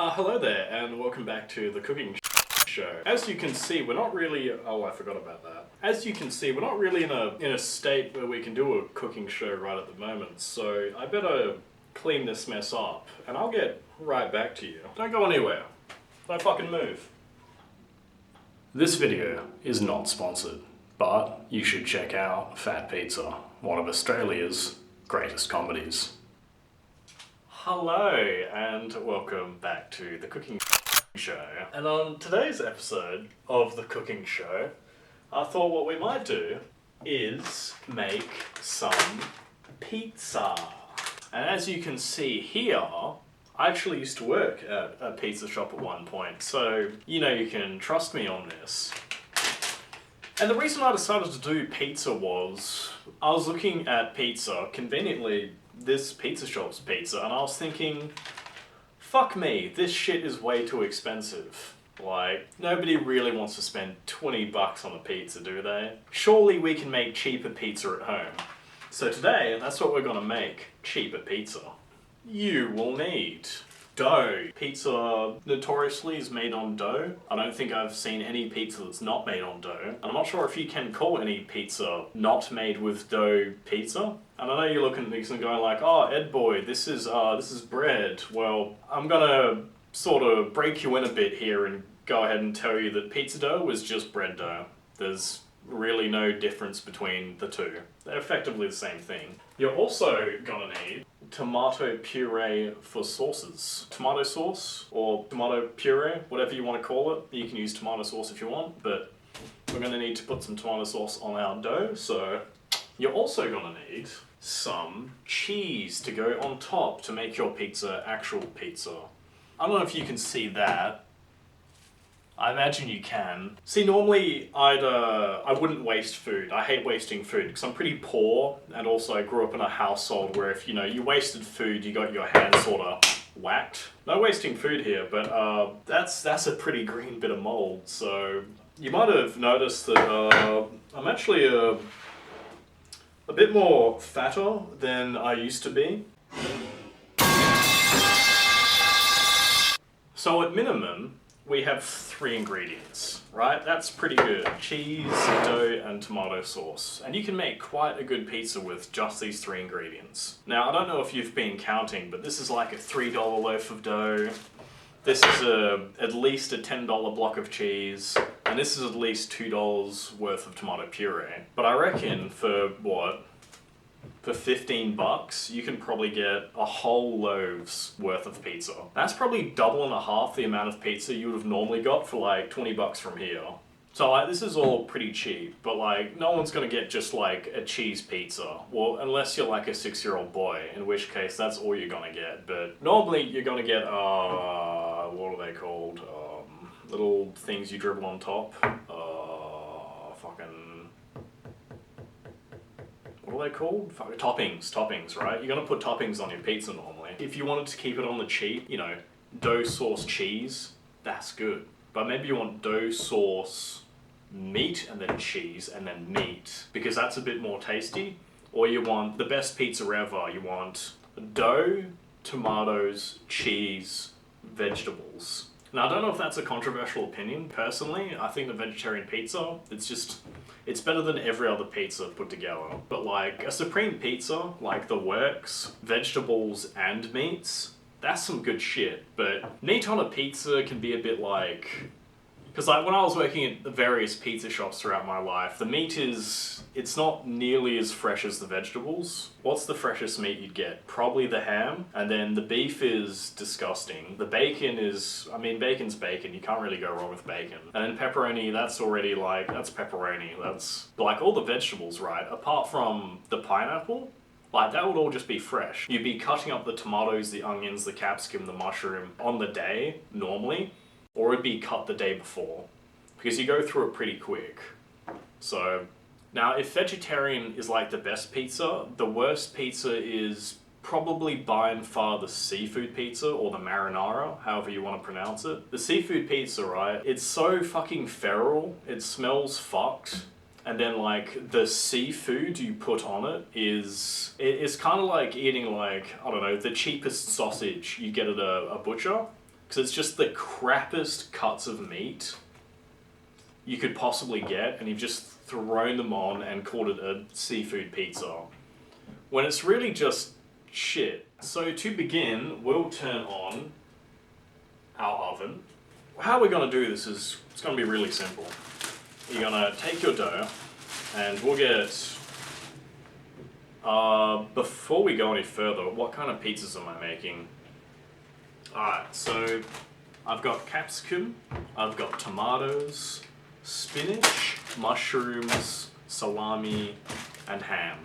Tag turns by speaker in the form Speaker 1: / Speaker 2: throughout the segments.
Speaker 1: Hello there, and welcome back to the cooking show. As you can see, we're not really... Oh, I forgot about that. As you can see, we're not really in a state where we can do a cooking show right at the moment, so I better clean this mess up, and I'll get right back to you. Don't go anywhere. Don't fucking move. This video is not sponsored, but you should check out Fat Pizza, one of Australia's greatest comedies. Hello, and welcome back to the cooking show. And on today's episode of the cooking show, I thought what we might do is make some pizza. And as you can see here, I actually used to work at a pizza shop at one point, so you know you can trust me on this. And the reason I decided to do pizza was, I was looking at pizza, conveniently this pizza shop's pizza, and I was thinking, fuck me, this shit is way too expensive. Like, nobody really wants to spend 20 bucks on a pizza, do they? Surely we can make cheaper pizza at home. So today, that's what we're gonna make, cheaper pizza. You will need dough. Pizza notoriously is made on dough. I don't think I've seen any pizza that's not made on dough. And I'm not sure if you can call any pizza not made with dough pizza. And I know you're looking at these and going like, oh, Ed boy, this is bread. Well, I'm gonna sort of break you in a bit here and go ahead and tell you that pizza dough is just bread dough. There's really no difference between the two. They're effectively the same thing. You're also gonna need tomato puree for sauces. Tomato sauce or tomato puree, whatever you want to call it. You can use tomato sauce if you want, but we're gonna need to put some tomato sauce on our dough, so you're also gonna need some cheese to go on top to make your pizza actual pizza. I don't know if you can see that. I imagine you can. See, normally I wouldn't waste food. I hate wasting food because I'm pretty poor, and also I grew up in a household where if you wasted food, you got your hands sort of whacked. No wasting food here, but that's a pretty green bit of mold. So you might have noticed that I'm actually a bit more fatter than I used to be. So at minimum, we have 3 ingredients, right? That's pretty good. Cheese, dough, and tomato sauce. And you can make quite a good pizza with just these 3 ingredients. Now, I don't know if you've been counting, but this is like a $3 loaf of dough. This is at least a $10 block of cheese. And this is at least $2 worth of tomato puree. But I reckon for what? For 15 bucks, you can probably get a whole loaf's worth of pizza. That's probably double and a half the amount of pizza you would have normally got for like 20 bucks from here. So like, this is all pretty cheap, but like, no one's gonna get just like a cheese pizza. Well, unless you're like a 6-year-old boy, in which case that's all you're gonna get. But normally you're gonna get, what are they called? Little things you dribble on top. What are they called? Toppings, right? You're gonna put toppings on your pizza normally. If you wanted to keep it on the cheap, dough sauce cheese, that's good. But maybe you want dough sauce meat and then cheese and then meat, because that's a bit more tasty. Or you want the best pizza ever. You want dough, tomatoes, cheese, vegetables. Now, I don't know if that's a controversial opinion. Personally, I think the vegetarian pizza, it's better than every other pizza put together. But like, a supreme pizza, like the works, vegetables and meats, that's some good shit. But meat on a pizza can be a bit like... Because like, when I was working at the various pizza shops throughout my life, the meat it's not nearly as fresh as the vegetables. What's the freshest meat you'd get? Probably the ham, and then the beef is disgusting. The bacon bacon's bacon, you can't really go wrong with bacon. And then pepperoni, that's already like, that's pepperoni. That's like all the vegetables, right? Apart from the pineapple, like that would all just be fresh. You'd be cutting up the tomatoes, the onions, the capsicum, the mushroom on the day, normally. Or it'd be cut the day before, because you go through it pretty quick. So, now if vegetarian is like the best pizza, the worst pizza is probably by and far the seafood pizza, or the marinara, however you want to pronounce it. The seafood pizza, right, it's so fucking feral, it smells fucked. And then like the seafood you put on it is kind of like eating like, I don't know, the cheapest sausage you get at a butcher. because it's just the crappiest cuts of meat you could possibly get, and you've just thrown them on and called it a seafood pizza, when it's really just shit. So to begin, we'll turn on our oven. How we're going to do this is, it's going to be really simple. You're going to take your dough, and we'll get, before we go any further, what kind of pizzas am I making? Alright, so I've got capsicum, I've got tomatoes, spinach, mushrooms, salami, and ham.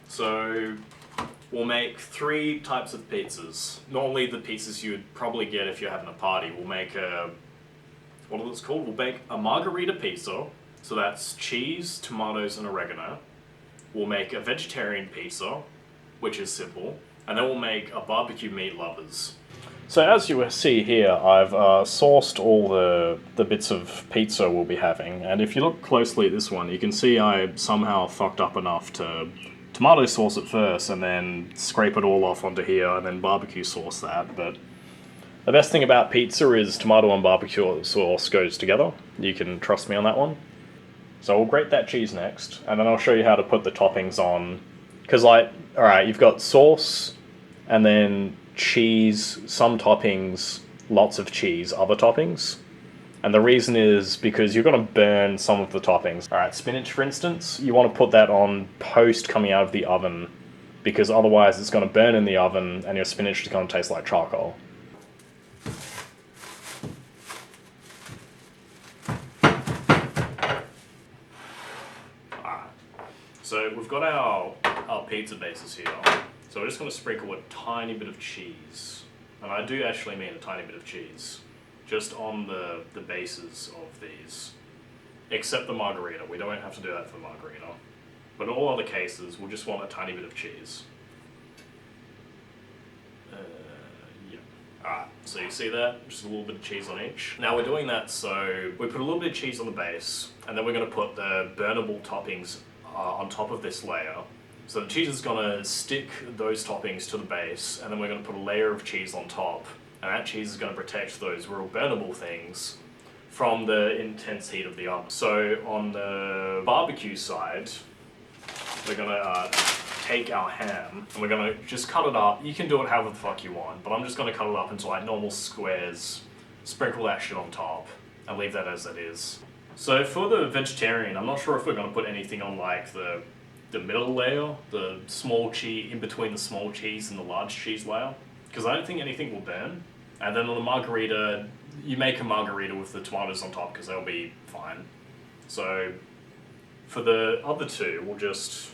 Speaker 1: So we'll make 3 types of pizzas. Normally the pizzas you would probably get if you're having a party. We'll make a, what is it called? We'll make a margarita pizza. So that's cheese, tomatoes, and oregano. We'll make a vegetarian pizza, which is simple. And then we'll make a barbecue meat lovers. So as you see here, I've sourced all the bits of pizza we'll be having, and if you look closely at this one, you can see I somehow fucked up enough to tomato sauce it first, and then scrape it all off onto here, and then barbecue sauce that. But the best thing about pizza is tomato and barbecue sauce goes together. You can trust me on that one. So we'll grate that cheese next, and then I'll show you how to put the toppings on. Because alright, you've got sauce, and then cheese, some toppings, lots of cheese, other toppings. And the reason is because you're going to burn some of the toppings. Alright, spinach for instance, you want to put that on post coming out of the oven, because otherwise it's going to burn in the oven and your spinach is going to taste like charcoal. Alright, so we've got our pizza bases here. So we're just going to sprinkle a tiny bit of cheese, and I do actually mean a tiny bit of cheese, just on the bases of these, except the margarita. We don't have to do that for margarita, but in all other cases we'll just want a tiny bit of cheese. Yeah. Alright, so you see that? Just a little bit of cheese on each. Now we're doing that so we put a little bit of cheese on the base, and then we're going to put the burnable toppings on top of this layer. So the cheese is going to stick those toppings to the base, and then we're going to put a layer of cheese on top, and that cheese is going to protect those real burnable things from the intense heat of the oven. So on the barbecue side, we're going to take our ham, and we're going to just cut it up. You can do it however the fuck you want, but I'm just going to cut it up into like normal squares, sprinkle that shit on top, and leave that as it is. So for the vegetarian, I'm not sure if we're going to put anything on like the middle layer, the small cheese, in between the small cheese and the large cheese layer, because I don't think anything will burn. And then on the margarita, you make a margarita with the tomatoes on top because they'll be fine. So for the other two, we'll just,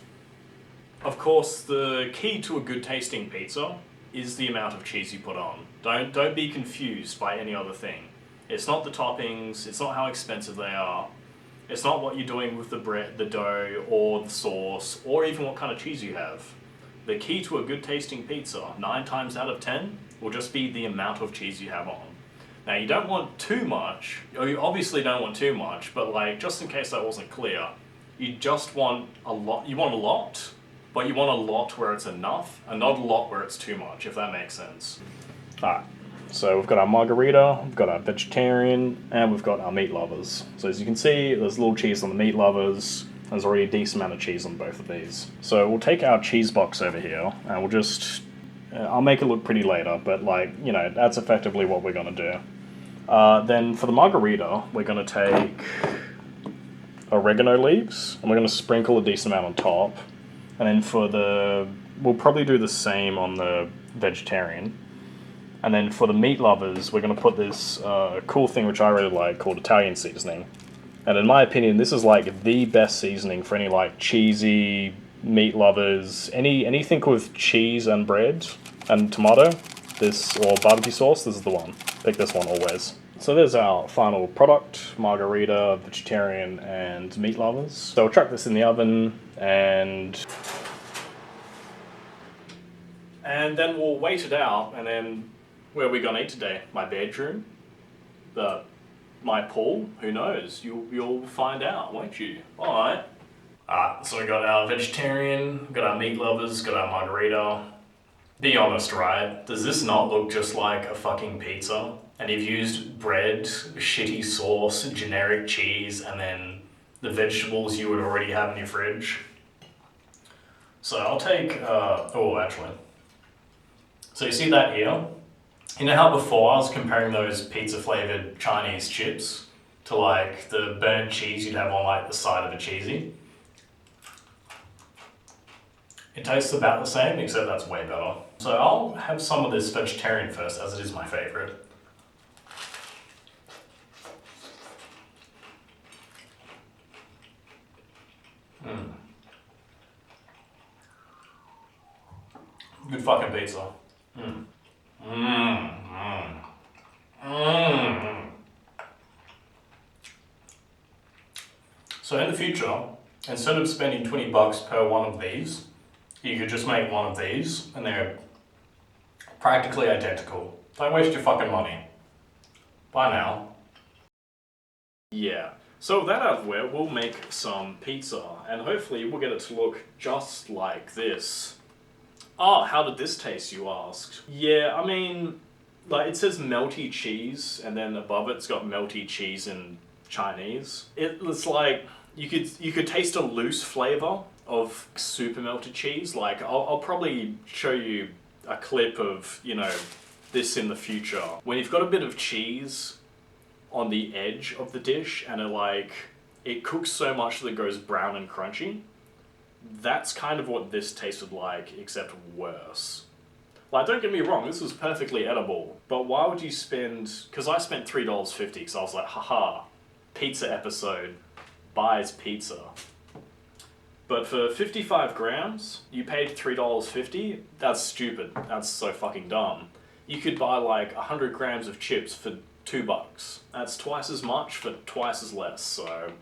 Speaker 1: of course, the key to a good tasting pizza is the amount of cheese you put on. Don't be confused by any other thing. It's not the toppings, it's not how expensive they are. It's not what you're doing with the bread, the dough, or the sauce, or even what kind of cheese you have. The key to a good tasting pizza, 9 times out of 10, will just be the amount of cheese you have on. Now you don't want too much, or you obviously don't want too much, but like, just in case that wasn't clear, you just want a lot, you want a lot, but you want a lot where it's enough, and not a lot where it's too much, if that makes sense. Alright. So we've got our margarita, we've got our vegetarian, and we've got our meat lovers. So as you can see, there's a little cheese on the meat lovers. There's already a decent amount of cheese on both of these. So we'll take our cheese box over here, and we'll just, I'll make it look pretty later, but like, you know, that's effectively what we're going to do. Then for the margarita, we're going to take oregano leaves, and we're going to sprinkle a decent amount on top. And then for the, we'll probably do the same on the vegetarian. And then for the meat lovers, we're going to put this cool thing which I really like called Italian seasoning. And in my opinion, this is like the best seasoning for any like cheesy meat lovers, anything with cheese and bread and tomato, this, or barbecue sauce, this is the one. Pick this one always. So there's our final product, margarita, vegetarian, and meat lovers. So we'll chuck this in the oven, and then we'll wait it out, and then where are we gonna eat today? My bedroom? My pool? Who knows? You'll find out, won't you? Alright. So we got our vegetarian, got our meat lovers, got our margarita. Be honest, right? Does this not look just like a fucking pizza? And you've used bread, shitty sauce, generic cheese, and then the vegetables you would already have in your fridge. So I'll take, actually. So you see that here? You know how before I was comparing those pizza flavored Chinese chips to like the burnt cheese you'd have on like the side of a cheesy? It tastes about the same, except that's way better. So I'll have some of this vegetarian first, as it is my favourite. Good fucking pizza. So in the future, instead of spending 20 bucks per one of these, you could just make one of these, and they're practically identical. Don't waste your fucking money. Bye now. Yeah. So with that out of the way, we'll make some pizza, and hopefully we'll get it to look just like this. Oh, how did this taste, you asked? Yeah, I mean, like, it says melty cheese, and then above it's got melty cheese in Chinese. It's like, you could taste a loose flavor of super melted cheese. Like, I'll probably show you a clip of, you know, this in the future. When you've got a bit of cheese on the edge of the dish, and it cooks so much that it goes brown and crunchy, that's kind of what this tasted like, except worse. Like, don't get me wrong, this was perfectly edible, but why would you spend... Because I spent $3.50, because I was like, haha, pizza episode, buys pizza. But for 55 grams, you paid $3.50? That's stupid. That's so fucking dumb. You could buy like 100 grams of chips for $2. That's twice as much for twice as less, so...